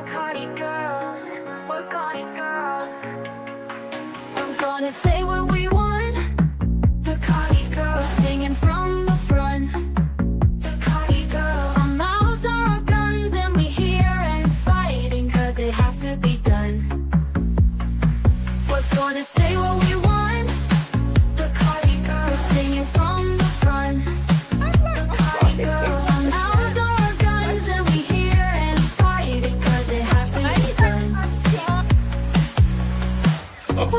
Cardi-Girls, we're Cardi-Girls. I'm gonna say what we want. The Cardi-Girls, singing from the front. The Cardi-Girls, our mouths are our guns, and we here and fighting, cause it has to be done. We're gonna say what we want. The Cardi-Girls, singing from the front. The Cardi-Girls, our mouths are our guns, and we here and fighting, cause it has to be done. We're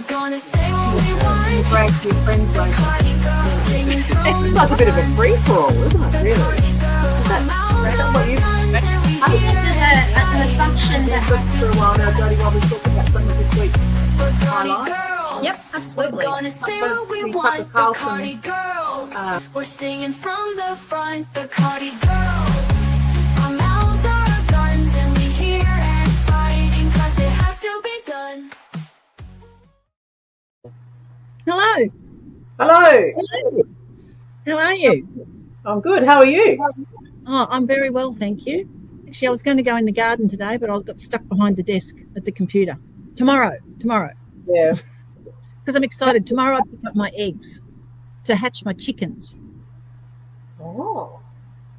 gonna say what we want. Break your friends like Cardi-Girls, singing from it's like a bit of a free for all, isn't it? Really? What you I think there's an assumption that for a while now, Jodie, while we talk about some of this week's highlights. Yep, absolutely. We're gonna say what we Tucker want. The Carlson, Cardi-Girls. We're singing from the front. The Cardi-Girls. Our mouths are our guns, and we here and fighting, cause it has to be done. Hello. Hello. How are you? I'm good. How are you? Oh, I'm very well, thank you. Actually, I was going to go in the garden today, but I got stuck behind the desk at the computer. Tomorrow, Yeah. because I'm excited. Tomorrow I pick up my eggs to hatch my chickens. Oh.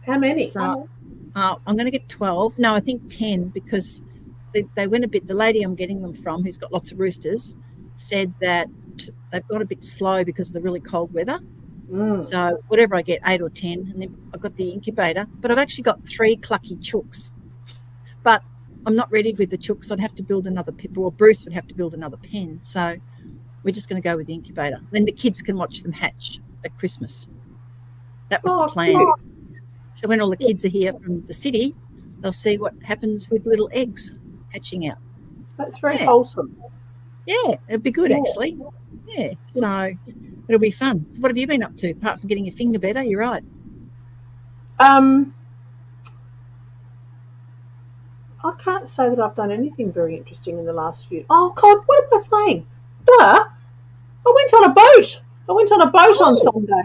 How many? So I'm going to get 12. No, I think 10, because they went a bit. The lady I'm getting them from, who's got lots of roosters, said that they've got a bit slow because of the really cold weather. So whatever I get, 8 or 10, and then I've got the incubator. But I've actually got 3 clucky chooks. But I'm not ready with the chooks. I'd have to build another pen, or Bruce would have to build another pen. So we're just going to go with the incubator. Then the kids can watch them hatch at Christmas. That was the plan. Cool. So when all the kids are here from the city, they'll see what happens with little eggs hatching out. That's very wholesome. Yeah, it'd be good actually. Yeah, so it'll be fun. So what have you been up to, apart from getting your finger better? You're right. I can't say that I've done anything very interesting in the last few. Oh God, what am I saying? I went on a boat. On Sunday.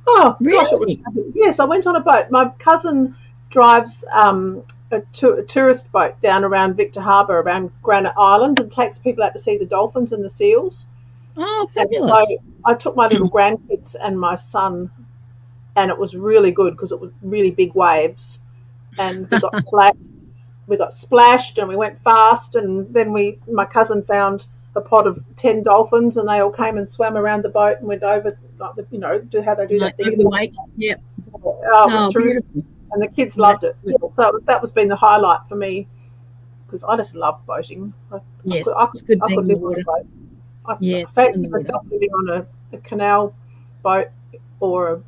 Oh, Really? gosh, it was, yes, I went on a boat. My cousin drives a tourist boat down around Victor Harbour, around Granite Island, and takes people out to see the dolphins and the seals. Oh, And fabulous. so I took my little grandkids and my son, and it was really good because it was really big waves, and we got splashed and we went fast, and then my cousin found a pod of 10 dolphins, and they all came and swam around the boat and went over, like do how they do that Like over thing. the weight. Yeah. Oh, it was terrific. Beautiful. And the kids loved it. So that was been the highlight for me, because I just love boating. Yes, I it's good I being could in the live on water. a boat. Yeah, I it's fancy good in the water. myself living on a canal boat, or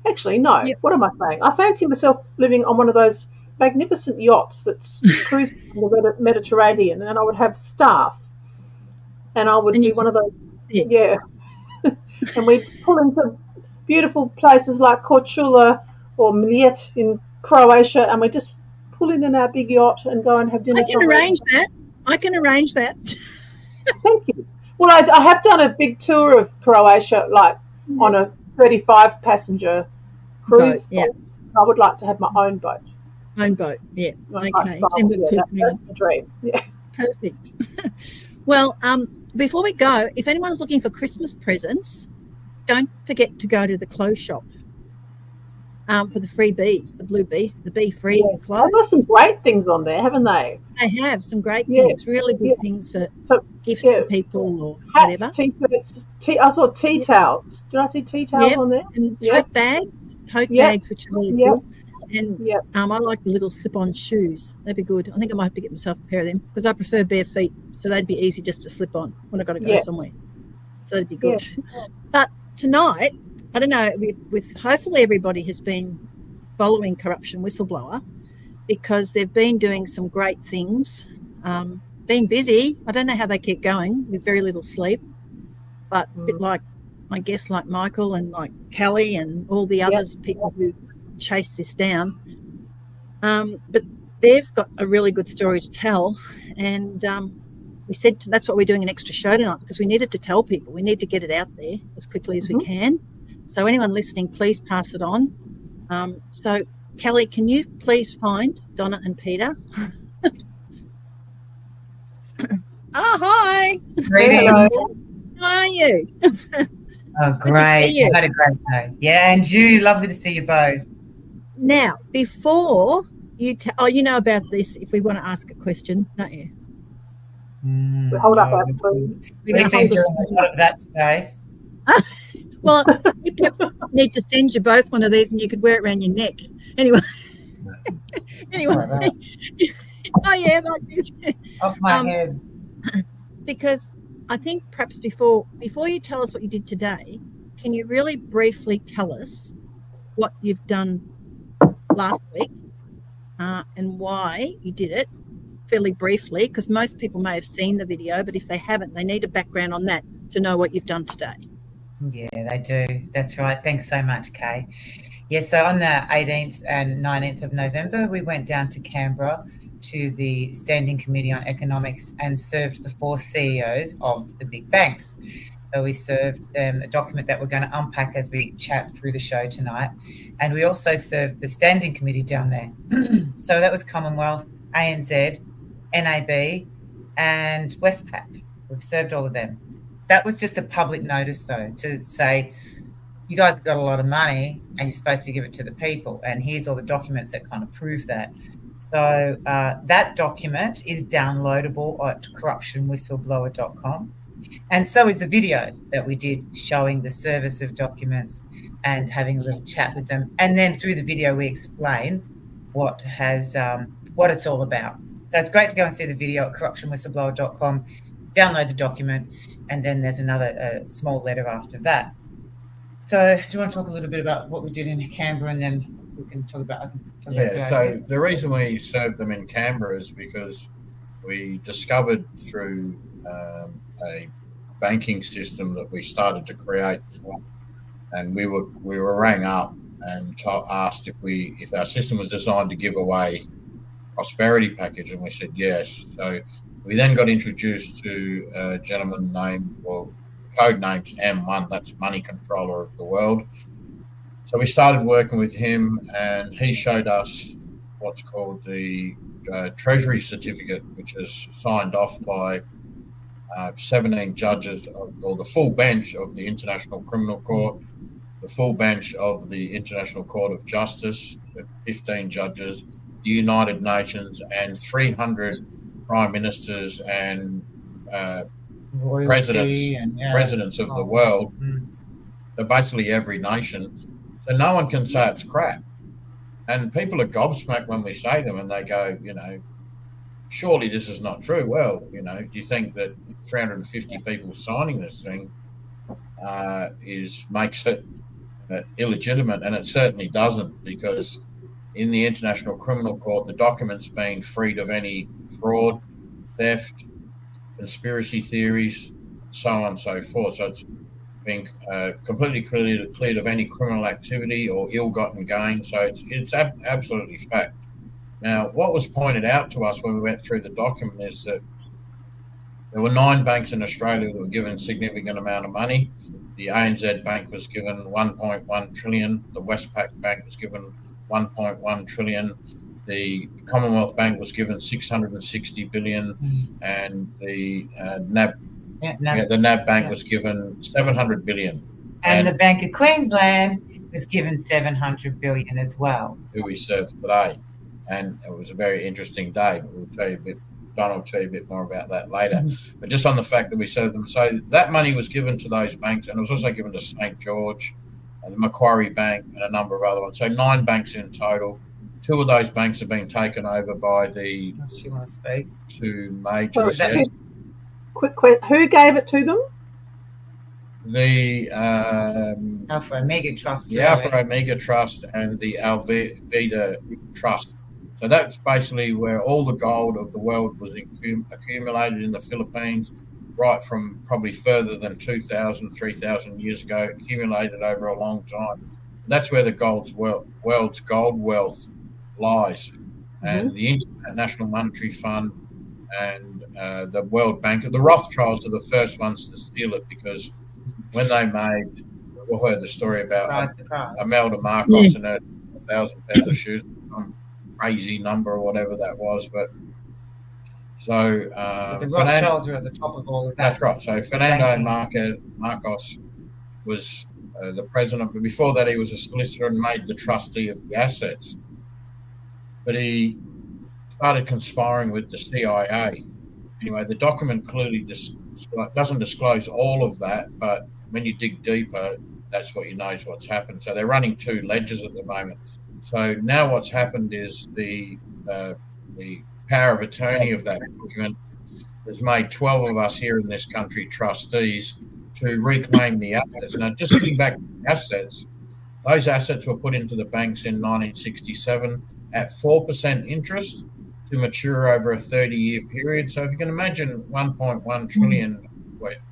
actually no. Yep. What am I saying? I fancy myself living on one of those magnificent yachts that's cruising the Mediterranean, and I would have staff, and I would And be you one of those. Yeah. Yeah. And we'd pull into beautiful places like Korčula or Mljet in Croatia, and we just pull in our big yacht and go and have dinner. I can somewhere. arrange that. Thank you. Well, I have done a big tour of Croatia, like on a 35-passenger cruise Boat, yeah. boat. I would like to have my own boat. Own boat. Yeah. Like, Okay. yeah, Send it to me. that's the dream. Yeah. Perfect. Well, before we go, if anyone's looking for Christmas presents, don't forget to go to the clothes shop for the free bees, the blue bees, the bee free clothes. They've got some great things on there, haven't they? They have some great Yeah. things, really good things for So gifts yeah. for people or hats, whatever. t-shirts, I saw tea towels. Did I see tea towels Yep. on there? And Yep. tote Yep. bags, which are really Yep. cool. And Yep. I like the little slip-on shoes. They'd be good. I think I might have to get myself a pair of them because I prefer bare feet, so they'd be easy just to slip on when I got to go Yeah. somewhere. So that'd be good. But tonight, I don't know, with hopefully everybody has been following Corruption Whistleblower, because they've been doing some great things, been busy. I don't know how they keep going with very little sleep, but a bit like, I guess, like Michael and like Kelly and all the others, people who chase this down. But they've got a really good story to tell, and we said that's what we're doing an extra show tonight, because we needed to tell people. We need to get it out there as quickly as we can. So anyone listening, please pass it on. So Kelly, can you please find Donna and Peter? Oh, hi. Greetings. Hello. How are you? Oh, Good to see great. you. I had a great day. Yeah, and you. Lovely to see you both. Now, before you you know about this if we want to ask a question, don't you? We hold up our screen. We're We've going to been hold doing a lot of that today. Well, you need to send you both one of these and you could wear it around your neck. Anyway. Anyway. Like that. Oh, yeah, like this. Off my head. Because I think perhaps before you tell us what you did today, can you really briefly tell us what you've done last week and why you did it, fairly briefly, because most people may have seen the video, but if they haven't, they need a background on that to know what you've done today. Yeah, they do. That's right. Thanks so much, Kay. Yeah, so on the 18th and 19th of November, we went down to Canberra to the Standing Committee on Economics and served the 4 CEOs of the big banks. So we served them a document that we're going to unpack as we chat through the show tonight. And we also served the Standing Committee down there. So that was Commonwealth, ANZ, NAB, and Westpac. We've served all of them. That was just a public notice, though, to say, you guys have got a lot of money and you're supposed to give it to the people. And here's all the documents that kind of prove that. So that document is downloadable at corruptionwhistleblower.com. And so is the video that we did showing the service of documents and having a little chat with them. And then through the video, we explain what it's all about. So it's great to go and see the video at corruptionwhistleblower.com, download the document, and then there's another small letter after that. So do you want to talk a little bit about what we did in Canberra, and then we can talk about so the reason we served them in Canberra is because we discovered through a banking system that we started to create, and we were rang up and asked if our system was designed to give away prosperity package, and we said yes. So we then got introduced to a gentleman named, well, code name's M1, that's Money Controller of the World. So we started working with him, and he showed us what's called the Treasury Certificate, which is signed off by 17 judges, or the full bench of the International Criminal Court, the full bench of the International Court of Justice, 15 judges, the United Nations, and 300 prime ministers and presidents of the world. So basically every nation. So no one can say it's crap. And people are gobsmacked when we say them, and they go, surely this is not true. Well, do you think that 350 people signing this thing makes it illegitimate? And it certainly doesn't, because in the International Criminal Court, the document's been freed of any fraud, theft, conspiracy theories, so on and so forth. So it's been completely cleared of any criminal activity or ill-gotten gain. So it's absolutely fact. Now, what was pointed out to us when we went through the document is that there were 9 banks in Australia that were given a significant amount of money. The ANZ Bank was given 1.1 trillion. The Westpac Bank was given 1.1 trillion. The Commonwealth Bank was given 660 billion, and the NAB Bank was given 700 billion. And the Bank of Queensland was given 700 billion as well. Who we served today. And it was a very interesting day, but Don will tell you a bit more about that later. But just on the fact that we served them. So that money was given to those banks, and it was also given to St. George, and the Macquarie Bank, and a number of other ones. So 9 banks in total. 2 of those banks have been taken over by the two majors. Quick question: who gave it to them? The Alpha Omega Trust. The Alpha Omega Trust and the Alveda Trust. So that's basically where all the gold of the world was accumulated in the Philippines, right from probably further than 2,000, 3,000 years ago, accumulated over a long time. That's where the world's gold wealth lies. And the International Monetary Fund and the World Bank, the Rothschilds are the first ones to steal it, because when they made all heard the story about Surprise. Imelda Marcos and her 1,000 pairs of shoes, some crazy number or whatever that was. But so The Rothschilds are at the top of all of that. that's right. So Fernando Marcos was the president, but before that he was a solicitor and made the trustee of the assets. But he started conspiring with the CIA. Anyway, the document clearly doesn't disclose all of that, but when you dig deeper, that's what you know is what's happened. So they're running two ledgers at the moment. So now what's happened is the power of attorney of that document has made 12 of us here in this country trustees to reclaim the assets. Now, just getting back to the assets, those assets were put into the banks in 1967 at 4% interest to mature over a 30-year period. So if you can imagine 1.1 trillion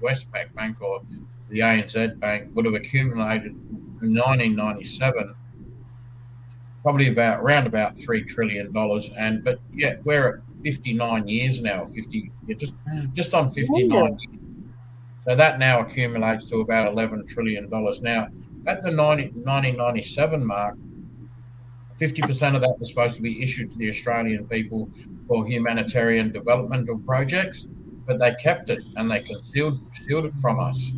Westpac Bank or the ANZ Bank would have accumulated in 1997 probably around about $3 trillion. But yeah, we're at 59 years now, just on 59 years. So that now accumulates to about $11 trillion. Now, at the 1997 mark, 50% of that was supposed to be issued to the Australian people for humanitarian developmental projects, but they kept it and they concealed it from us.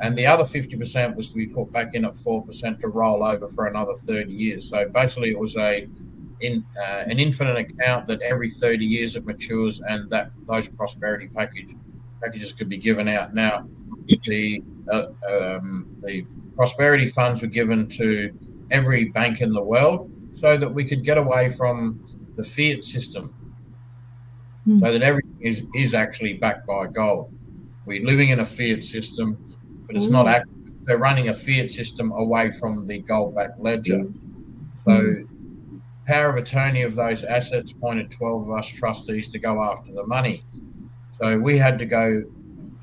And the other 50% was to be put back in at 4% to roll over for another 30 years. So basically it was an infinite account that every 30 years it matures, and that those prosperity packages could be given out. Now, the prosperity funds were given to every bank in the world so that we could get away from the fiat system, so that everything is actually backed by gold. We're living in a fiat system, but it's not active. They're running a fiat system away from the gold-backed ledger. So power of attorney of those assets appointed 12 of us trustees to go after the money. So we had to go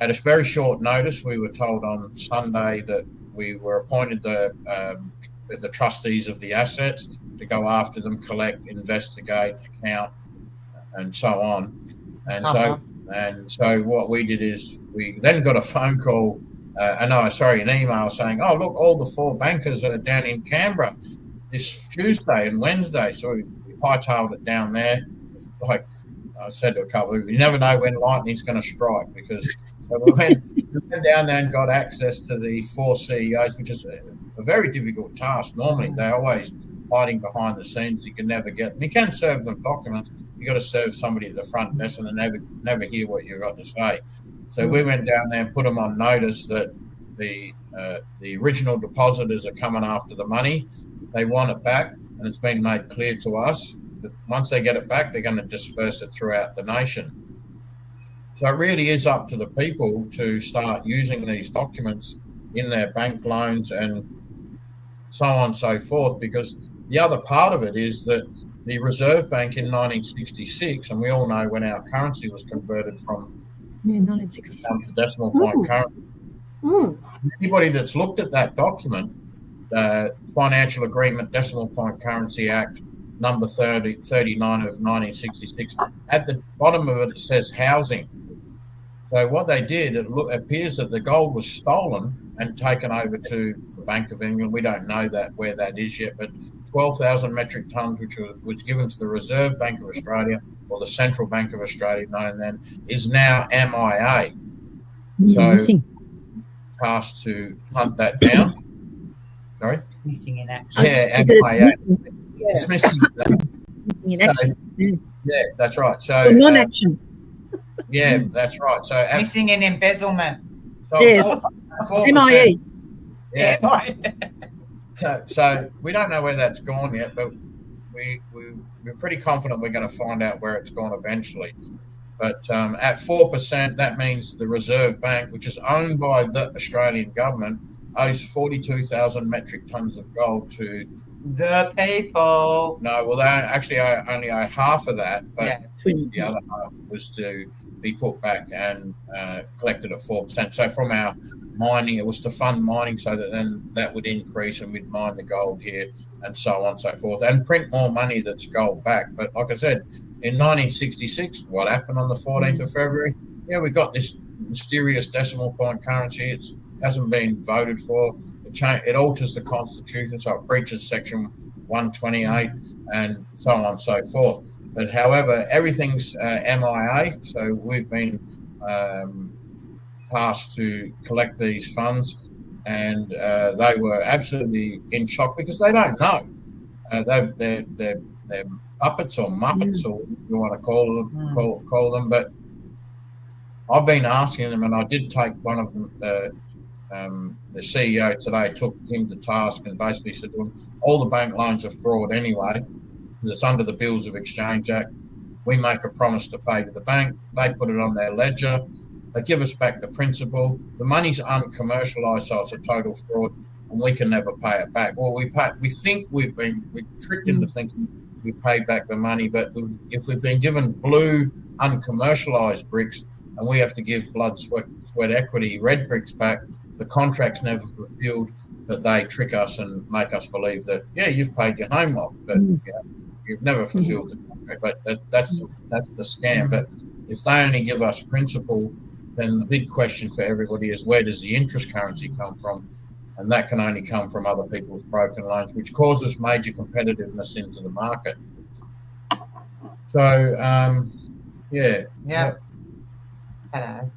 at a very short notice. We were told on Sunday that we were appointed the trustees of the assets to go after them, collect, investigate, account, and so on. And so what we did is we then got a phone call, an email saying, "Oh, look, all the 4 bankers are down in Canberra this Tuesday and Wednesday." So we hightailed it down there. Like I said to a couple of people, you never know when lightning's going to strike, because so we went down there and got access to the 4 CEOs, which is a very difficult task. Normally, they're always hiding behind the scenes. You can never get them. You can serve them documents. You got to serve somebody at the front desk, and they never hear what you've got to say. So we went down there and put them on notice that the original depositors are coming after the money. They want it back, and it's been made clear to us that once they get it back, they're going to disperse it throughout the nation. So it really is up to the people to start using these documents in their bank loans and so on and so forth, because the other part of it is that the Reserve Bank in 1966, and we all know when our currency was converted from 1966 decimal point currency. Anybody that's looked at that document, Financial Agreement Decimal Point Currency Act number 39 of 1966, at the bottom of it, it says housing. So what they did, it appears that the gold was stolen and taken over to the Bank of England. We don't know where that is yet, but 12,000 metric tons, which was given to the Reserve Bank of Australia, or the Central Bank of Australia known then, is now MIA. So tasked to hunt that down. Sorry? Missing in action. Yeah, MIA. It's missing. Missing in action. Yeah, that's right. So non-action. Yeah, that's right. So missing in embezzlement. So yes. 4%, MIA. Yeah. So we don't know where that's gone yet, but we're pretty confident we're going to find out where it's gone eventually. But at 4%, that means the Reserve Bank, which is owned by the Australian government, owes 42,000 metric tons of gold to the people. No, well, they actually only owe half of that, but the other half was to be put back and collected at 4%. So from our mining, it was to fund mining, so that then that would increase and we'd mine the gold here and so on and so forth, and print more money that's gold back. But like I said, in 1966, what happened on the 14th of February? Yeah, we got this mysterious decimal point currency. It hasn't been voted for. it alters the Constitution, so it breaches Section 128 and so on and so forth. But however, everything's MIA, so we've been tasked to collect these funds, and they were absolutely in shock because they don't know. They're puppets or muppets, or what you want to call them. But I've been asking them, and I did take one of them. The CEO today took him to task and basically said to him, all the bank loans are fraud anyway, because it's under the Bills of Exchange Act. We make a promise to pay to the bank. They put it on their ledger. They give us back the principal. The money's uncommercialised, so it's a total fraud, and we can never pay it back. Well, we think we're tricked into thinking we pay back the money, but if we've been given blue, uncommercialised bricks, and we have to give blood, sweat equity, red bricks back, the contract's never fulfilled, but they trick us and make us believe that, yeah, you've paid your home off, but you've never fulfilled the contract. But that's the scam. But if they only give us principal, then the big question for everybody is, where does the interest currency come from? And that can only come from other people's broken loans, which causes major competitiveness into the market. So, Yeah. Hello.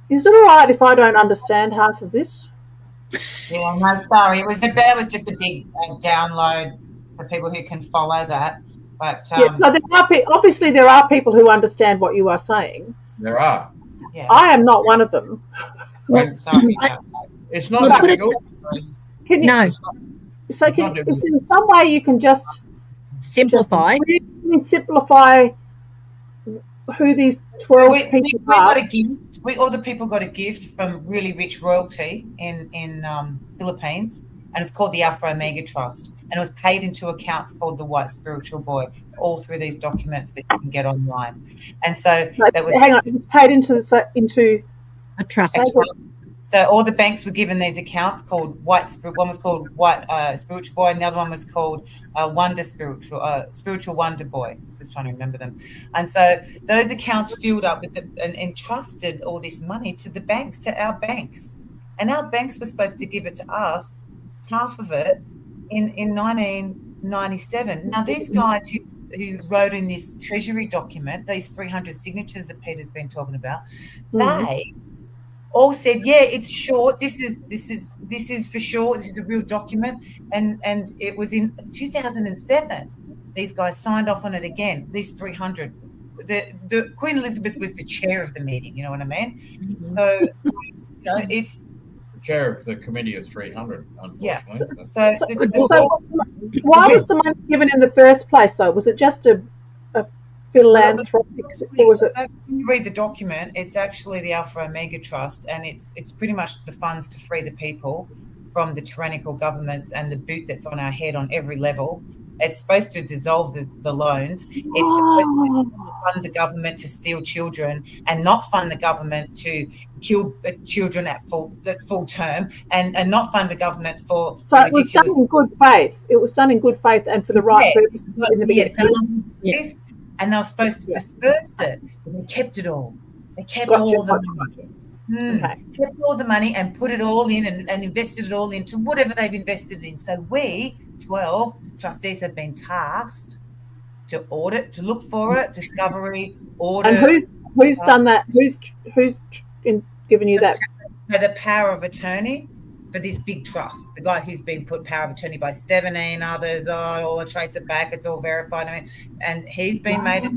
Is it all right if I don't understand half of this? Yeah, no, sorry. That was just a big download for people who can follow that. But So obviously there are people who understand what you are saying. there are. yeah. I am not one of them. Sorry. It's not difficult. Can you, No, So can, is there some way you can just simplify. really simplify who these 12 we people got are? a gift. All the people got a gift from really rich royalty in Philippines, and it's called the Alpha Omega Trust, and it was paid into accounts called the White Spiritual Boy. It's all through these documents that you can get online, and so that was Hang on, it was paid into A trust. So all the banks were given these accounts called White Spirit. One was called White Spiritual Boy, and the other one was called Wonder Spiritual Wonder Boy. I was just trying to remember them. And so those accounts filled up with and entrusted all this money to the banks, to our banks, and our banks were supposed to give it to us, half of it, in 1997. Now these guys who wrote in this treasury document, these 300 signatures that Peter's been talking about, they all said, yeah, it's short. This is for sure. This is a real document, and it was in 2007. These guys signed off on it again. These 300. The Queen Elizabeth was the chair of the meeting. You know what I mean? So, it's The chair of the committee of 300, unfortunately. yeah. So why was the money given in the first place? So was it just a philanthropic, or was it? When you read the document, it's actually the Alpha Omega Trust, and it's pretty much the funds to free the people from the tyrannical governments and the boot that's on our head on every level. It's supposed to dissolve the loans. It's supposed to fund the government to steal children and not fund the government to kill children at full term, and not fund the government for So it was done in good faith. It was done in good faith and for the right purpose in the beginning. Yes. And they were supposed to disperse it, but they kept it all. They kept Gotcha, all the gotcha. money. Okay. Kept all the money and put it all in and invested it all into whatever they've invested in. So we, 12 trustees, have been tasked to audit, to look for it, discovery, audit. And who's done that? Who's given you that? The power of attorney for this big trust, the guy who's been put power of attorney by 17 others, all the trace it back, it's all verified, and he's been made a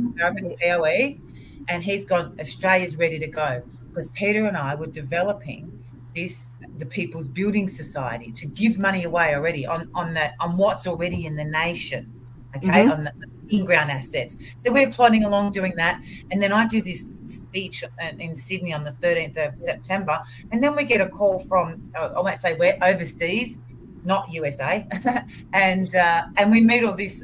POE, and he's gone, Australia's ready to go, because Peter and I were developing the People's Building Society, to give money away already on what's already in the nation, okay, on the in-ground assets. So we're plodding along doing that, and then I do this speech in Sydney on the 13th of September, and then we get a call from, I won't say where, overseas, not USA, and we make all these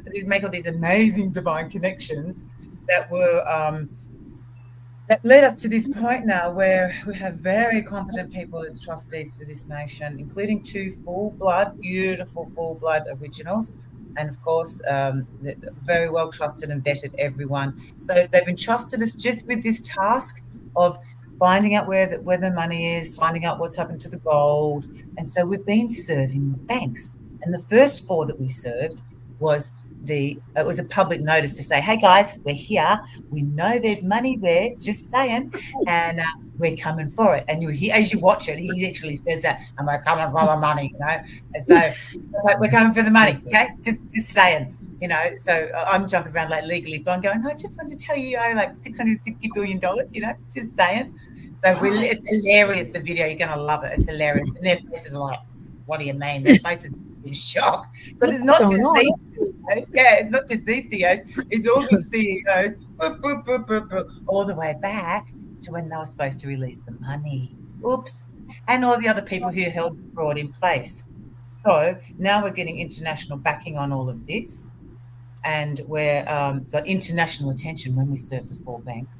amazing divine connections that were that led us to this point now where we have very competent people as trustees for this nation, including 2 beautiful full-blood Aboriginals, and of course, very well trusted and vetted everyone. So they've entrusted us just with this task of finding out where the money is, finding out what's happened to the gold. And so we've been serving banks. And the first 4 that we served was it was a public notice to say, hey guys, we're here. We know there's money there, just saying, and we're coming for it. And as you watch it, he actually says that, and we're coming for the money, And so we're coming for the money, okay? Just saying. So I'm jumping around like Legally Blonde going, I just want to tell you I owe like $660 billion, just saying. So it's hilarious, the video. You're going to love it. It's hilarious. And their faces are like, what do you mean? Their faces are in shock. Because it's not just these CEOs. Yeah, it's not just these CEOs. It's all the CEOs, all the way back to when they were supposed to release the money. Oops. And all the other people who held the fraud in place. So now we're getting international backing on all of this. And we're got international attention when we serve the 4 banks.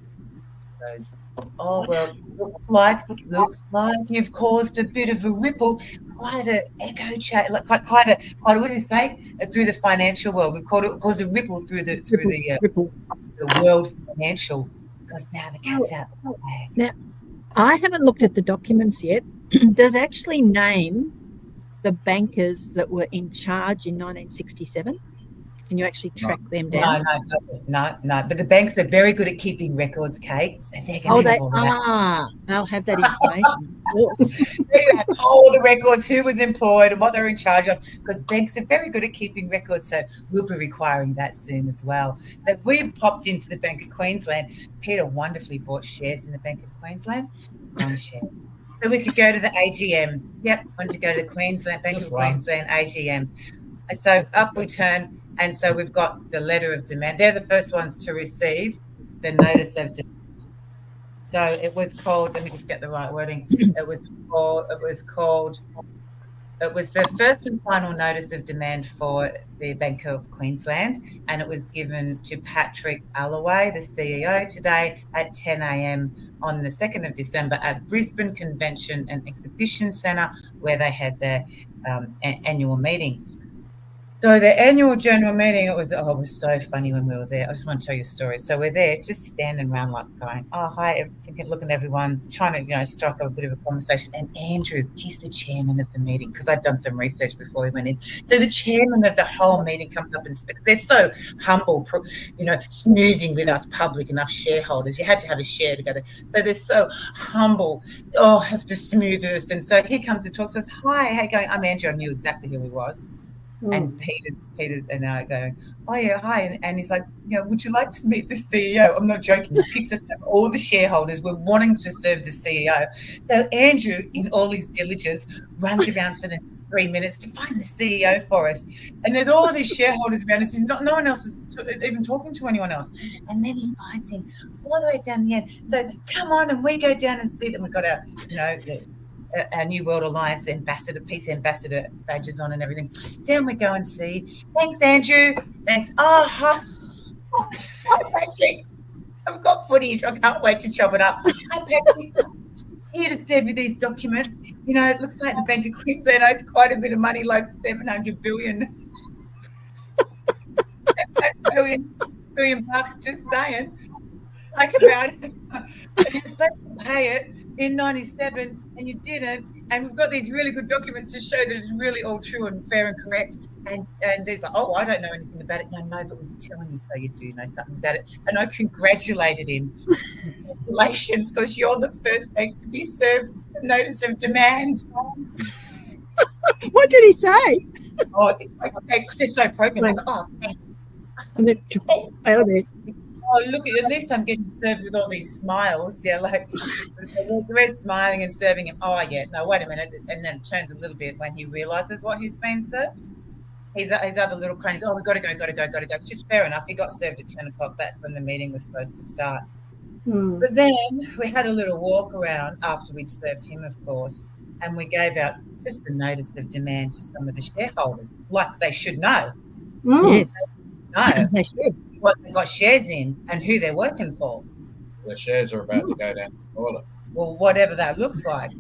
Goes, oh well, looks like you've caused a bit of a ripple, quite an echo chat, like quite a what do you say? Through the financial world, we've caused a ripple through the world financial, because now the cat's out the bag. Now, I haven't looked at the documents yet. Does it actually name the bankers that were in charge in 1967? Can you actually track them down? No. But the banks are very good at keeping records, Kate. So they're going to they'll have that information. They have all the records, who was employed and what they're in charge of, because banks are very good at keeping records. So we'll be requiring that soon as well. So we've popped into the Bank of Queensland. Peter wonderfully bought shares in the Bank of Queensland. 1 share. So we could go to the AGM. Yep, wanted to go to the Queensland Bank of Queensland AGM. And so up we turn. And so we've got the letter of demand. They're the first ones to receive the notice of demand. So it was called, let me just get the right wording. It was the first and final notice of demand for the Bank of Queensland, and it was given to Patrick Allaway, the CEO, today at 10 a.m. on the 2nd of December at Brisbane Convention and Exhibition Centre, where they had their annual meeting. So the annual general meeting, it was so funny when we were there. I just want to tell you a story. So we're there just standing around like going, oh, hi, looking at everyone, trying to, strike up a bit of a conversation. And Andrew, he's the chairman of the meeting, because I'd done some research before we went in. So the chairman of the whole meeting comes up and speaks. They're so humble, snoozing with us public and us shareholders. You had to have a share to go to. So they're so humble. Oh, have to smooth this. And so he comes and talks to us. Hi, how you going? I'm Andrew. I knew exactly who he was. And Peter's and I going, oh yeah, hi, and he's like, would you like to meet the CEO? I'm not joking. He picks us up, all the shareholders. We're wanting to serve the CEO. So Andrew, in all his diligence, runs around for the 3 minutes to find the CEO for us. And there's all these shareholders around us. No one else is even talking to anyone else. And then he finds him all the way down the end. So come on, and we go down and see them. We've got our New World Alliance peace ambassador badges on and everything. Down we go and see. Thanks, Andrew. Thanks. Hi, Patrick. I've got footage. I can't wait to chop it up. Hi, Patrick. Here to serve you these documents. It looks like the Bank of Queensland owes quite a bit of money, like $700 billion. $700 bucks, just saying. Like about it. You're supposed to pay it in 97 and you didn't, and we've got these really good documents to show that it's really all true and fair and correct, and he's like, oh, I don't know anything about it. No, but we're telling you so you do know something about it. And I congratulated him. Congratulations, because you're the first bank to be served a notice of demand. What did he say? Oh, okay, because they're so programmed. I was like, oh, thank you. And then oh, look, at least I'm getting served with all these smiles. Yeah, like we're smiling and serving him. Oh, yeah, no, wait a minute. And then it turns a little bit when he realises what he's been served. His other little cronies, oh, we've got to go. Which is fair enough. He got served at 10 o'clock. That's when the meeting was supposed to start. But then we had a little walk around after we'd served him, of course, and we gave out just the notice of demand to some of the shareholders, like they should know. Yes. No, they should. What they got shares in and who they're working for. The shares are about to go down the toilet. Well, whatever that looks like.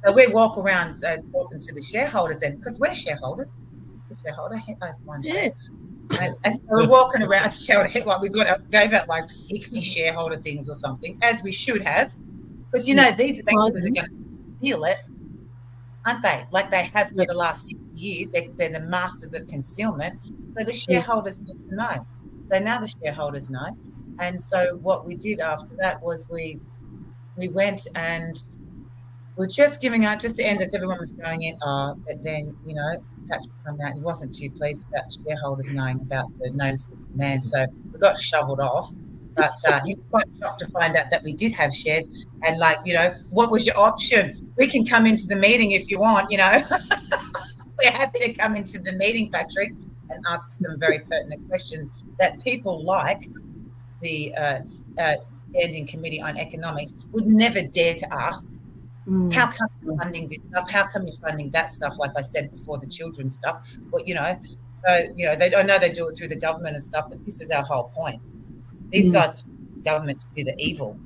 So we walk around talking to the shareholders then, because we're shareholders. The shareholder, I have one share. And so we're walking around, gave out like 60 shareholder things or something, as we should have. Because, these bankers are going to steal it, aren't they? Like they have for the last 6 years. They're the masters of concealment. So the shareholders need to know. So now the shareholders know. And so what we did after that was we went and we're just giving out, just to end as everyone was going in. But then, Patrick came out and he wasn't too pleased about shareholders knowing about the notice of demand. So we got shoveled off. But he was quite shocked to find out that we did have shares. And what was your option? We can come into the meeting if you want, We're happy to come into the meeting, Patrick, and ask some very pertinent questions that people like the Standing Committee on Economics would never dare to ask. How come you're funding this stuff? How come you're funding that stuff? Like I said before, the children's stuff. But, I know they do it through the government and stuff, but this is our whole point. These guys are government to do the evil.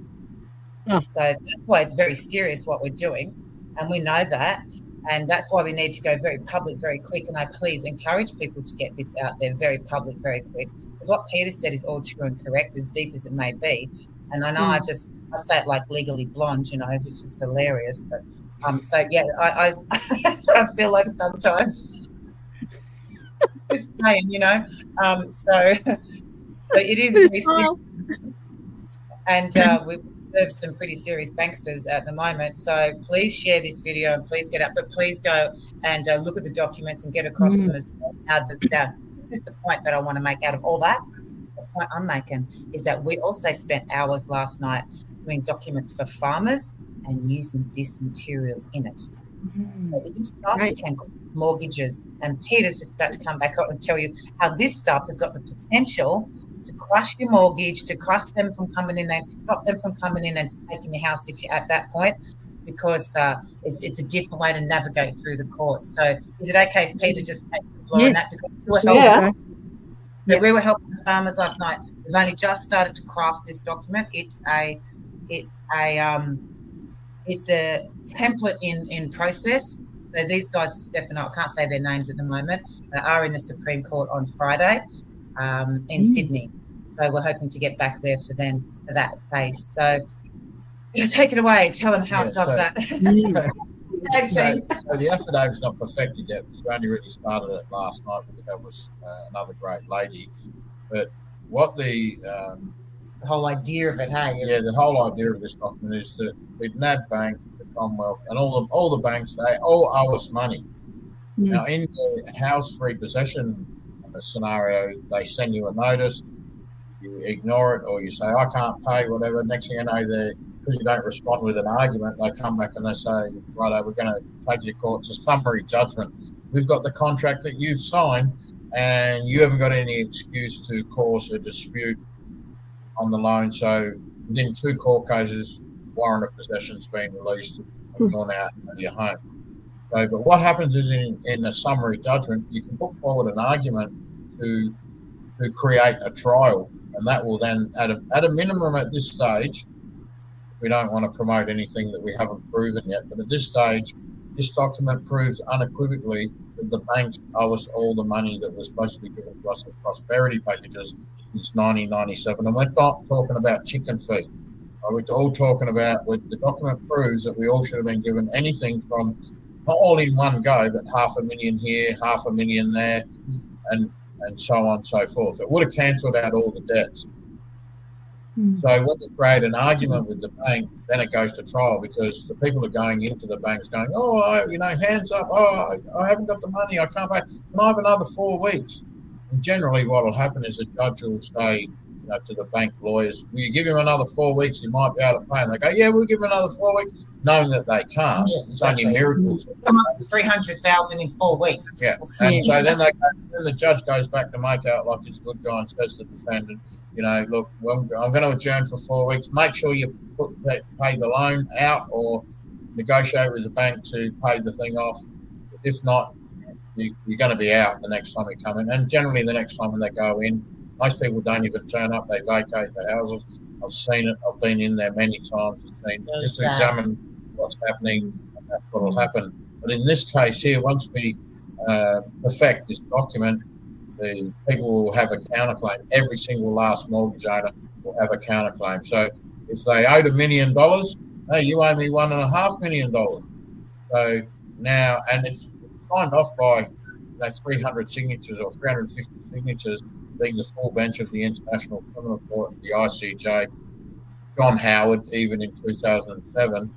So that's why it's very serious what we're doing, and we know that. And that's why we need to go very public, very quick. And I please encourage people to get this out there very public, very quick. Because what Peter said is all true and correct, as deep as it may be. And I know I say it like Legally Blonde, which is hilarious. But I feel like sometimes it's saying, so it is very serious. And we serve some pretty serious banksters at the moment. So please share this video and please get up. But please go and look at the documents and get across them as well. Now, this is the point that I want to make out of all that. The point I'm making is that we also spent hours last night doing documents for farmers and using this material in it. So this stuff can cause mortgages. And Peter's just about to come back up and tell you how this stuff has got the potential to crush your mortgage, to crush them from coming in and stop them from coming in and taking your house if you're at that point, because it's a different way to navigate through the courts. So is it okay if Peter just takes the floor on that? Because we were helping the farmers last night. We've only just started to craft this document. It's a template in process. So these guys are stepping up. I can't say their names at the moment. They are in the Supreme Court on Friday in Sydney. So we're hoping to get back there for that case. So take it away. Tell them how it does that. So the affidavit's not perfected yet. We only really started it last night because that was another great lady. But what the whole idea of it, hey? Yeah, the whole idea of this document is that with NAB Bank, the Commonwealth, and all the banks, they all owe us money. Now, in the house repossession scenario, they send you a notice, you ignore it, or you say, I can't pay, whatever. Next thing you know, because you don't respond with an argument, they come back and they say, right, we're going to take you to court. It's a summary judgment. We've got the contract that you've signed, and you haven't got any excuse to cause a dispute on the loan. So within 2 court cases, warrant of possession's been released and gone out of your home. So, but what happens is in a summary judgment, you can put forward an argument to create a trial, and that will then, at a minimum at this stage, we don't want to promote anything that we haven't proven yet, but at this stage, this document proves unequivocally that the banks owe us all the money that was supposed to be given to us as prosperity packages since 1997. And we're not talking about chicken feed. We're all talking about, the document proves that we all should have been given anything from, not all in one go, but $500,000 here, $500,000 there, and so on and so forth. It would have cancelled out all the debts. So when you create an argument with the bank, then it goes to trial, because the people are going into the banks going, hands up, I haven't got the money, I can't pay. Can I have another 4 weeks? And generally what will happen is the judge will say to the bank lawyers, will you give him another 4 weeks? He might be able to pay. And they go, yeah, we'll give him another 4 weeks, knowing that they can't. Yeah, it's only miracles. Come up with 300,000 in 4 weeks. Yeah, and so then the judge goes back to make out like he's a good guy and says to the defendant, look, I'm going to adjourn for 4 weeks. Make sure you pay the loan out or negotiate with the bank to pay the thing off. If not, you're going to be out the next time you come in. And generally the next time when they go in, most people don't even turn up. They vacate the houses. I've seen it. I've been in there many times. Just to examine what's happening, and that's what will happen. But in this case here, once we perfect this document, the people will have a counterclaim. Every single last mortgage owner will have a counterclaim. So if they owed $1 million, hey, you owe me $1.5 million. So now, and it's signed off by 300 signatures or 350 signatures, being the full bench of the International Criminal Court, the ICJ, John Howard, even in 2007.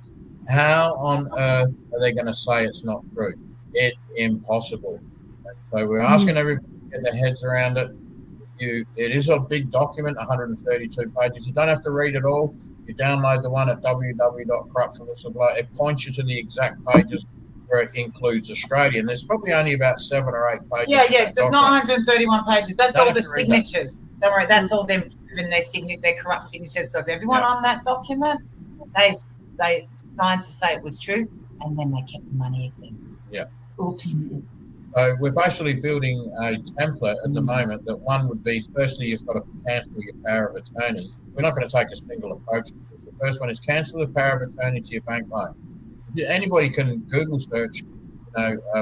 How on earth are they going to say it's not true? It's impossible. And so we're asking everybody to get their heads around it. It is a big document, 132 pages. You don't have to read it all. You download the one at www.corruptionwhistleblower. It points you to the exact pages where it includes Australia. And there's probably only about 7 or 8 pages. Yeah. There's not 131 pages. That's all the signatures. Don't worry. That's all them proving their corrupt signatures. Because everyone on that document, they signed to say it was true, and then they kept the money again. Yeah. Oops. So we're basically building a template at the moment that one would be, firstly, you've got to cancel your power of attorney. We're not going to take a single approach. The first one is cancel the power of attorney to your bank loan. Anybody can Google search,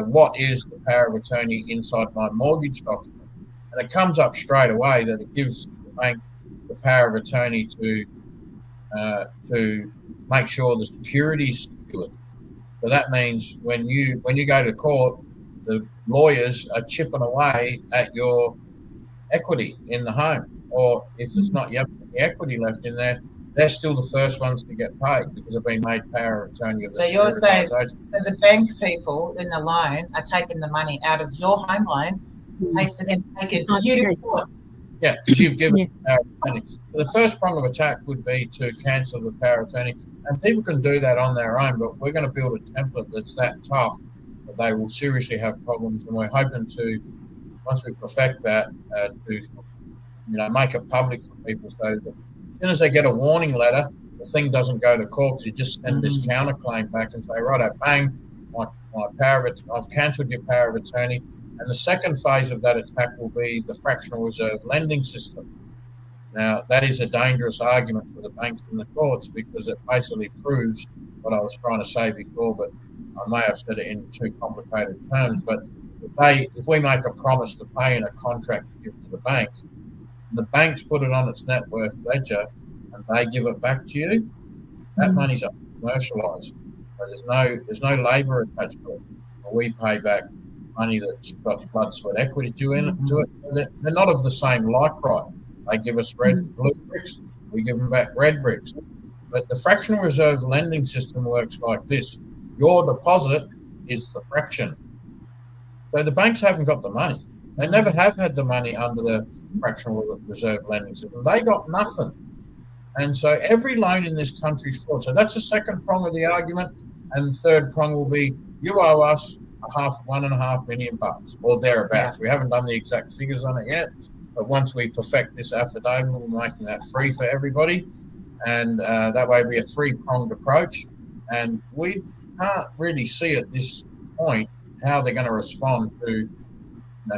what is the power of attorney inside my mortgage document? And it comes up straight away that it gives the bank the power of attorney to make sure the security is secured. So that means when you go to court, the lawyers are chipping away at your equity in the home, or if it's not yet the equity left in there, they're still the first ones to get paid because they've been made power of attorney of the So you're saying, so organisation. the bank people in the loan are taking the money out of your home loan to pay for them to take it to you to court. Yeah, because you've given the power of attorney. So the first prong of attack would be to cancel the power of attorney, and people can do that on their own, but we're going to build a template that's that tough that they will seriously have problems, and we're hoping to, once we perfect that, to make it public for people so that as soon as they get a warning letter, the thing doesn't go to court, because you just send this counterclaim back and say, right, bang, my power of, I've cancelled your power of attorney. And the second phase of that attack will be the fractional reserve lending system. Now, that is a dangerous argument for the banks and the courts because it basically proves what I was trying to say before, but I may have said it in too complicated terms. But if we make a promise to pay in a contract to give to the bank, the banks put it on its net worth ledger and they give it back to you, that money's commercialised. So there's no labour attached to it. We pay back money that's got blood, sweat, equity to it. They're not of the same like right. They give us blue bricks, we give them back red bricks. But the fractional reserve lending system works like this. Your deposit is the fraction. So the banks haven't got the money. They never have had the money under the fractional reserve lending system. They got nothing. And so every loan in this country is fraud. So that's the second prong of the argument. And the third prong will be, you owe us $1.5 million or thereabouts. We haven't done the exact figures on it yet, but once we perfect this affidavit, we'll be making that free for everybody, and that way it'll be a three-pronged approach. And we can't really see at this point how they're going to respond to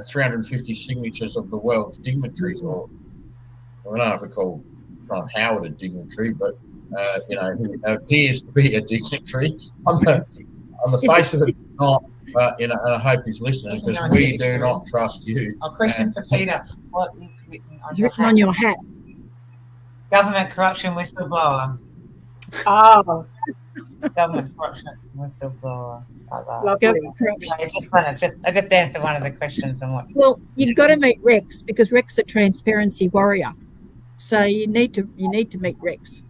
350 signatures of the world's dignitaries, or I don't know if we call John Howard a dignitary, but he appears to be a dignitary on the face of it. Not. But, and I hope he's listening because we do not trust you. A question for Peter. What is written on your hat? Government corruption whistleblower. Oh, Government corruption whistleblower. lovely. I just answered one of the questions and what. Well, you've got to meet Rex because Rex is a transparency warrior. So you need to meet Rex.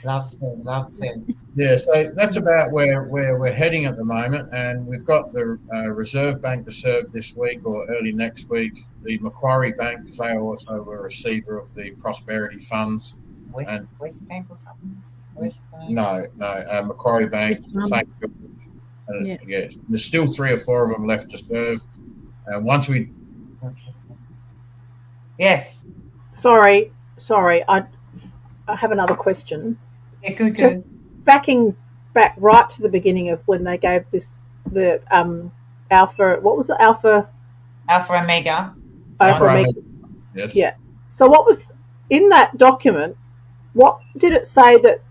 Love to. Yeah, so that's about where we're heading at the moment, and we've got the Reserve Bank to serve this week or early next week. The Macquarie Bank, because they also were a receiver of the prosperity funds. West Bank or something? West Bank? No, Macquarie Bank. Yeah, there's still 3 or 4 of them left to serve. And once we... Yes. Sorry. I have another question. Yeah, good. Just backing back right to the beginning of when they gave the alpha. What was the alpha? Alpha Omega. Alpha Omega. Yes. Yeah. So what was in that document? What did it say that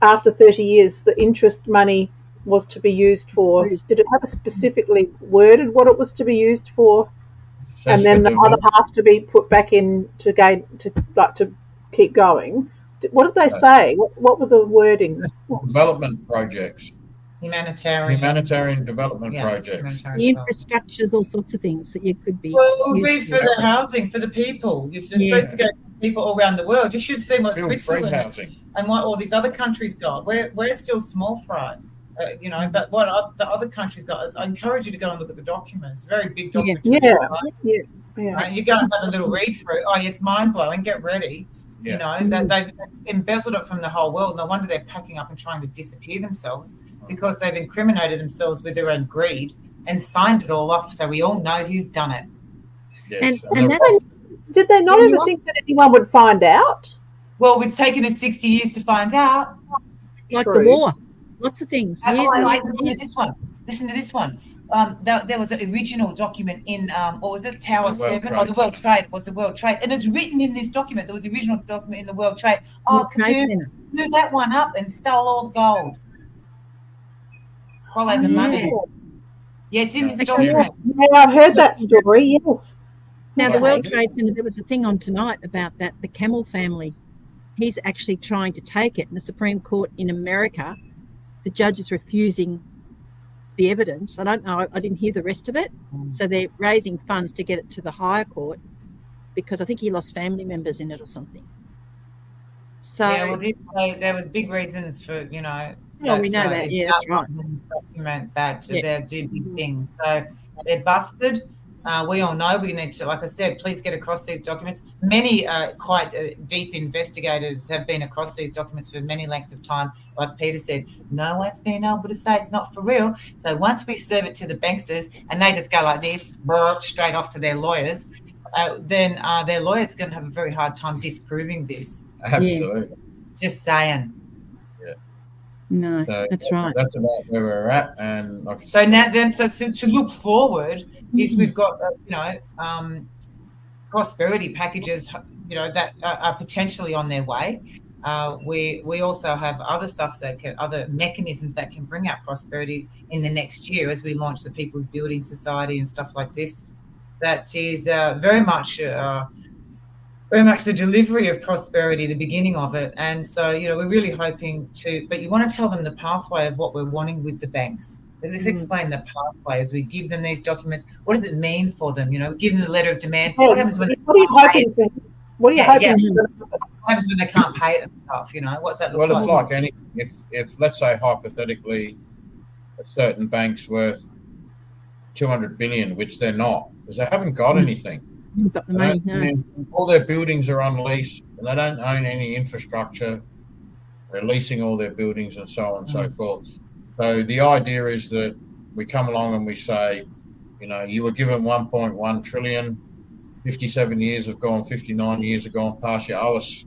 after 30 years the interest money was to be used for? Did it have a specifically worded what it was to be used for? And then the other half to be put back in to keep going, What did they say? What were the wording? Development projects, Humanitarian development projects. The infrastructures, all sorts of things that you could be. Well, it would be using. for the housing, for the people. You're supposed to go to people all around the world. You should see what Build free Switzerland housing. and what all these other countries got. We're still small fry, but what the other countries got. I encourage you to go and look at the documents. Very big documents. Yeah. You go and have a little read through. Oh, it's mind blowing. Get ready. Yeah. They've embezzled it from the whole world. No wonder they're packing up and trying to disappear themselves, because they've incriminated themselves with their own greed and signed it all off. So we all know who's done it. Yes. And that Did they not ever think that anyone would find out? Well, it's taken us 60 years to find out. like True. the war, lots of things. Listen to this one. Listen to this one. There was an original document in, what was it, Tower 7 or the World Trade? It was the World Trade. And it's written in this document. There was the original document in the World Trade. Oh, blew that one up and stole all the gold. Follow the money. Yeah, it's in this document. Yeah, I've heard that story, yes. Now, the World Trade Center, there was a thing on tonight about that, the Camel family. He's actually trying to take it. And the Supreme Court in America, the judge is refusing the evidence. I don't know. I didn't hear the rest of it. So they're raising funds to get it to the higher court because I think he lost family members in it or something. So there was big reasons for, well, we know that. Yeah, that's right. This document that they do big things. So they're busted. We all know we need to, like I said, please get across these documents. Many quite deep investigators have been across these documents for many lengths of time. Like Peter said, no one's been able to say it's not for real. So once we serve it to the banksters and they just go like this, straight off to their lawyers, then their lawyers are going to have a very hard time disproving this. Absolutely. Just saying. No, So that's right. That's about where we're at. And like so now, then, so to look forward is we've got prosperity packages, that are potentially on their way. We also have other stuff other mechanisms that can bring out prosperity in the next year as we launch the People's Building Society and stuff like this. That is very much the delivery of prosperity, the beginning of it. And so, we're really hoping but you want to tell them the pathway of what we're wanting with the banks. Let's explain the pathway as we give them these documents. What does it mean for them? Give them the letter of demand. Yeah, What happens when what are you hoping to? What are you hoping? what happens when they can't pay it and stuff? What's that look well, like? it's like any if let's say hypothetically a certain bank's worth 200 billion, which they're not, because they haven't got anything. You've got the money, no. All their buildings are on lease, and they don't own any infrastructure. They're leasing all their buildings and so on and so forth. So the idea is that we come along and we say, you were given 1.1 trillion, 57 years have gone, 59 years have gone past. You owe us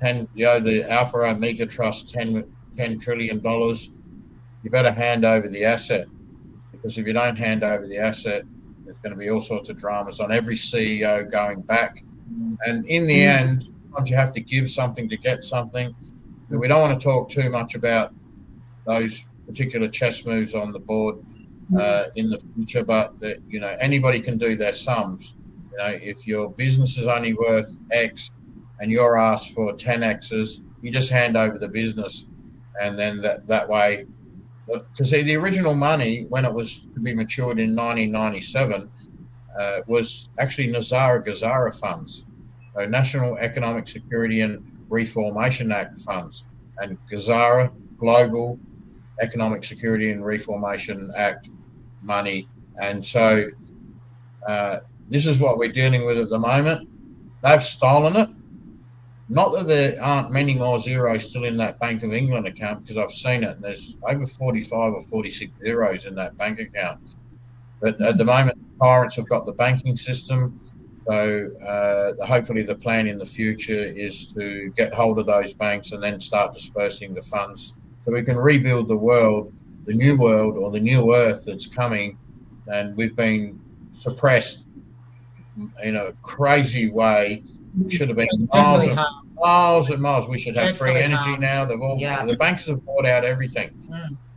10. You owe the Alpha Omega Trust $10 trillion. You better hand over the asset, because if you don't hand over the asset, there's going to be all sorts of dramas on every CEO going back. And in the end, sometimes you have to give something to get something. But we don't want to talk too much about those particular chess moves on the board in the future, but anybody can do their sums. If your business is only worth X and you're asked for 10Xs, you just hand over the business, and then that way. Because the original money, when it was to be matured in 1997, was actually Nazara Gazara funds, so National Economic Security and Reformation Act funds, and Gazara Global Economic Security and Reformation Act money. And so this is what we're dealing with at the moment. They've stolen it. Not that there aren't many more zeros still in that Bank of England account, because I've seen it, and there's over 45 or 46 zeros in that bank account. But at the moment, tyrants have got the banking system. So hopefully the plan in the future is to get hold of those banks and then start dispersing the funds so we can rebuild the world, the new world or the new earth that's coming. And we've been suppressed in a crazy way. We should have been miles and miles. We should have free energy now. The banks have bought out everything.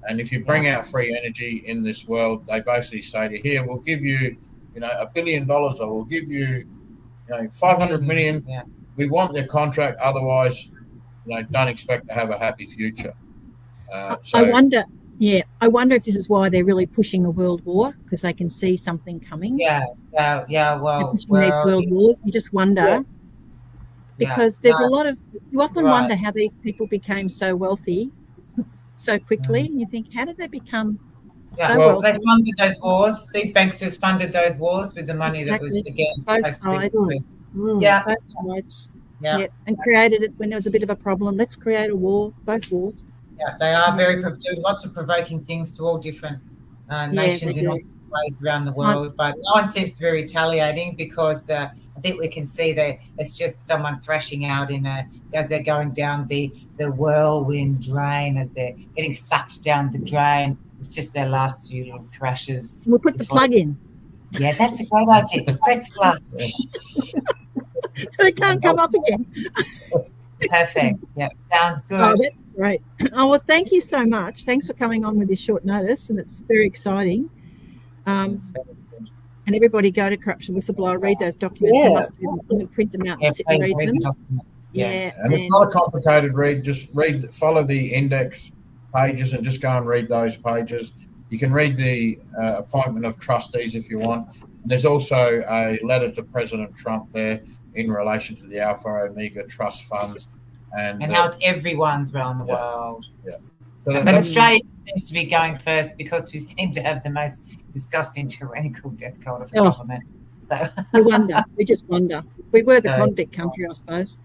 And if you bring out free energy in this world, they basically say to you, here, we'll give you, $1 billion, or we'll give you, 500 million. We want the contract. Otherwise, don't expect to have a happy future. I wonder. Yeah, I wonder if this is why they're really pushing a world war, because they can see something coming. Yeah. They're Well, pushing these world wars. You just wonder, because there's a lot of. You often wonder how these people became so wealthy so quickly, and you think, how did they become so wealthy? They funded those wars. These banksters funded those wars with the money that was against both sides. Yeah, both sides. Yeah, and created it when there was a bit of a problem. Let's create a war. Both wars. Yeah, they are do lots of provoking things to all different nations in all ways around the world. But no one seems to be retaliating, because I think we can see that it's just someone thrashing out as they're going down the whirlwind drain, as they're getting sucked down the drain. It's just their last few little thrashes. We'll put the plug in. Yeah, that's a great idea. Press plug. So they can't come up again. Perfect. Yeah, sounds good. Oh, that's great. Oh, well, thank you so much. Thanks for coming on with this short notice, and it's very exciting. And everybody go to Corruption Whistleblower, read those documents. I must do them and print them out and sit and read them. And it's not a complicated read. Just follow the index pages and just go and read those pages. You can read the appointment of trustees if you want. There's also a letter to President Trump there in relation to the Alpha Omega Trust Funds. And how it's everyone's around the world. Yeah. So but Australia seems to be going first, because we seem to have the most disgusting, tyrannical death cult of government. So we just wonder. We were the convict country, I suppose.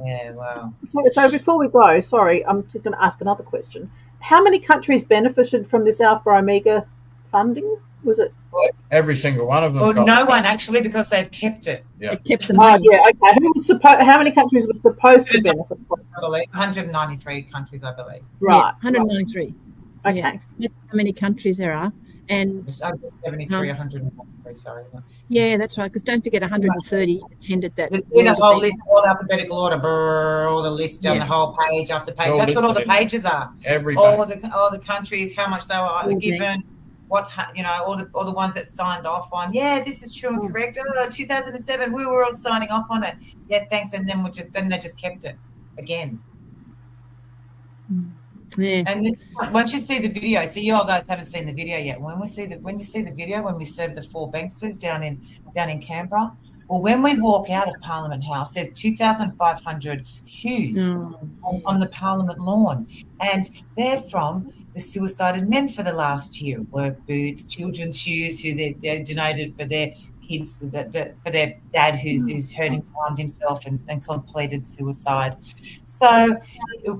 Yeah, wow. So before we go, sorry, I'm just going to ask another question. How many countries benefited from this Alpha Omega funding? Was it every single one of them? Well, no one actually, because they've kept it. Yeah, they kept them. Okay. How many countries were supposed to benefit from it? I believe 193 countries, I believe. Right, 193. Okay, that's how many countries there are, and 73, 193. Sorry. Yeah, that's right. Because don't forget, 130 attended that. You see the whole list, all alphabetical order, all the list down the whole page after page. That's what all the pages are. All the countries, how much they were given. What's all the ones that signed off on, this is true and correct. 2007, we were all signing off on it. Yeah, thanks. And then they just kept it again. Yeah. And once you see the video, you all guys haven't seen the video yet. When you see the video, when we serve the 4 banksters down in Canberra, well, when we walk out of Parliament House, there's 2,500 shoes on the Parliament lawn, and they're from the suicided men for the last year. Work boots, children's shoes, who they donated for their kids, for their dad who's harmed himself and completed suicide. So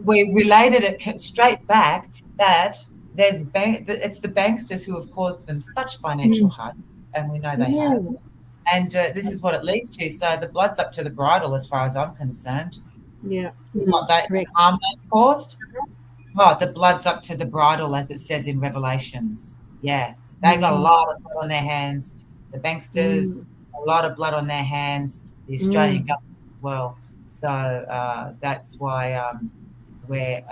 we related it straight back that it's the banksters who have caused them such financial harm, and we know they have. And this is what it leads to. So the blood's up to the bridle, as far as I'm concerned. Yeah. What that harm they've caused. Oh, the blood's up to the bridle, as it says in Revelations. Yeah, they got a lot of blood on their hands. The banksters, a lot of blood on their hands. The Australian government as well. So that's why we're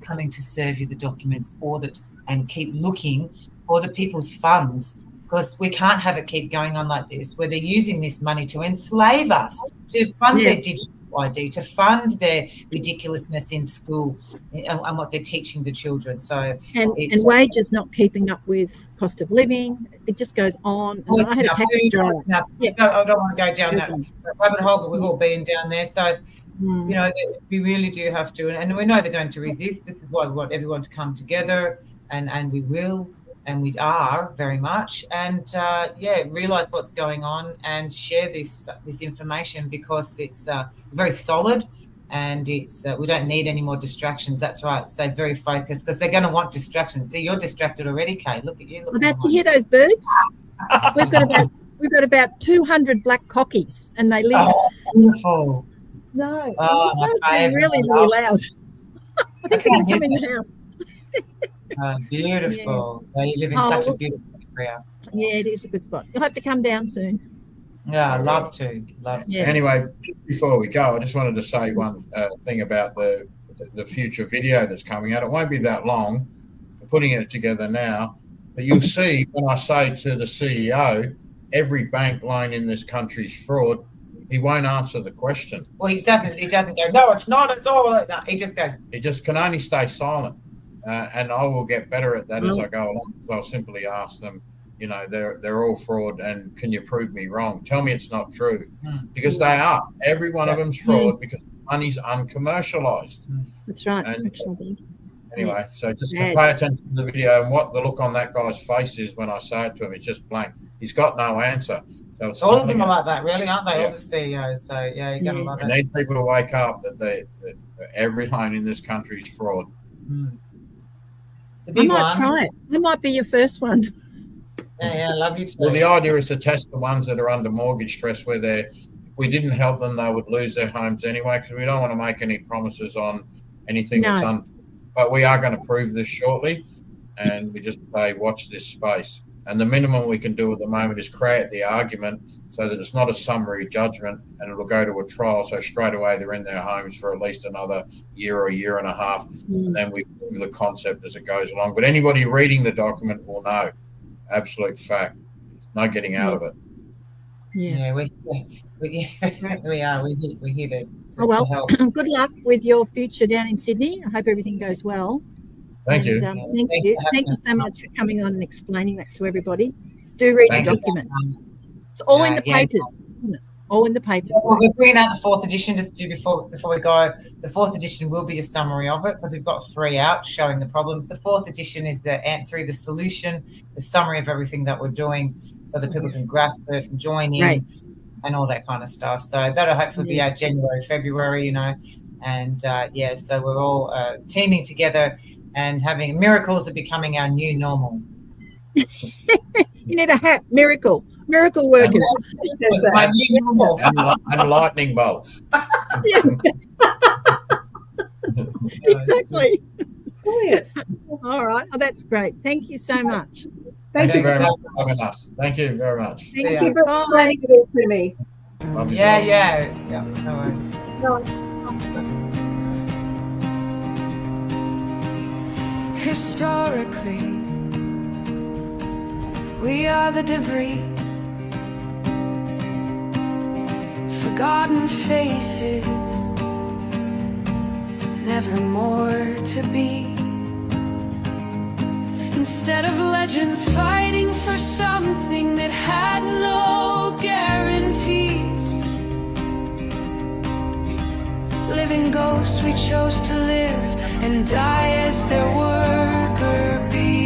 coming to serve you the documents, audit, and keep looking for the people's funds, because we can't have it keep going on like this, where they're using this money to enslave us, to fund their digital ID, to fund their ridiculousness in school and what they're teaching the children. So and wages not keeping up with cost of living. It just goes on. And I had a taxi driver. I don't want to go down that rabbit hole, but we've all been down there. So we really do have to, and we know they're going to resist. This is why we want everyone to come together, and we will. And we are very much, and realize what's going on and share this information, because it's very solid, and it's we don't need any more distractions. That's right. So very focused, because they're going to want distractions. See, you're distracted already, Kate. Look at you. About to hear those birds? We've got about 200 black cockies, and they live. Oh, beautiful. No, they're really loud. I think they come in the house. Beautiful. You live in such a beautiful area. Yeah, it is a good spot. You'll have to come down soon. Yeah, I'd love to. Yeah. Anyway, before we go, I just wanted to say one thing about the future video that's coming out. It won't be that long. We're putting it together now. But you'll see when I say to the CEO, every bank loan in this country is fraud, he won't answer the question. Well, he doesn't go, no, it's not, it's all like that. He just goes. He just can only stay silent. And I will get better at that as I go along. I'll simply ask them, you know, they're all fraud, and can you prove me wrong? Tell me it's not true. Because they are. Every one of them's fraud because money's uncommercialized. That's right. And Actually. anyway, so just pay attention to the video, and what the look on that guy's face is when I say it to him, it's just blank. He's got no answer. So it's all of them are like that, really, aren't they? Yeah. All the CEOs. So yeah, you got to love We it. need people to wake up that every loan in this country is fraud. It's a I big might one. try it. I might be your first one. Yeah, love you too. Well, the idea is to test the ones that are under mortgage stress, where if we didn't help them, they would lose their homes anyway, because we don't want to make any promises on anything No. but we are going to prove this shortly, and we just say watch this space. And the minimum we can do at the moment is create the argument so that it's not a summary judgment, and it'll go to a trial. So straight away they're in their homes for at least another year or a year and a half, and then we prove the concept as it goes along. But anybody reading the document will know, absolute fact, no getting out of it. Yeah. we are. We're here to Oh, well, help. good luck with your future down in Sydney. I hope everything goes well. Thank you. Thank Thanks you. for having Thank you us. so much for coming on and explaining that to everybody. Do read Thank the you. documents. It's all in the Yeah. papers. Isn't it? All in the papers. Well, we're bringing out the 4th edition just before we go. The 4th edition will be a summary of it because we've got 3 out showing the problems. The 4th edition is the answer, the solution, the summary of everything that we're doing, so that people can grasp it and join in. Right. And all that kind of stuff. So that'll hopefully be out January, February, you know. And so we're all teaming together and having miracles are becoming our new normal. You need a hat. Miracle workers. It's my new normal. And lightning bolts. Exactly. Brilliant. All right. Oh, that's great. Thank you so much. Thank you you very so much for having us. Thank you very much. Thank Yeah. you. for Bye. explaining it all to me. Love you. Yeah. No worries. No, Historically, we are the debris, forgotten faces, never more to be. Instead of legends fighting for something that had no guarantees, living ghosts we chose to live and die as their worker bees.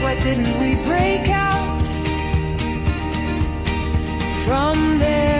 Why didn't we break out from there?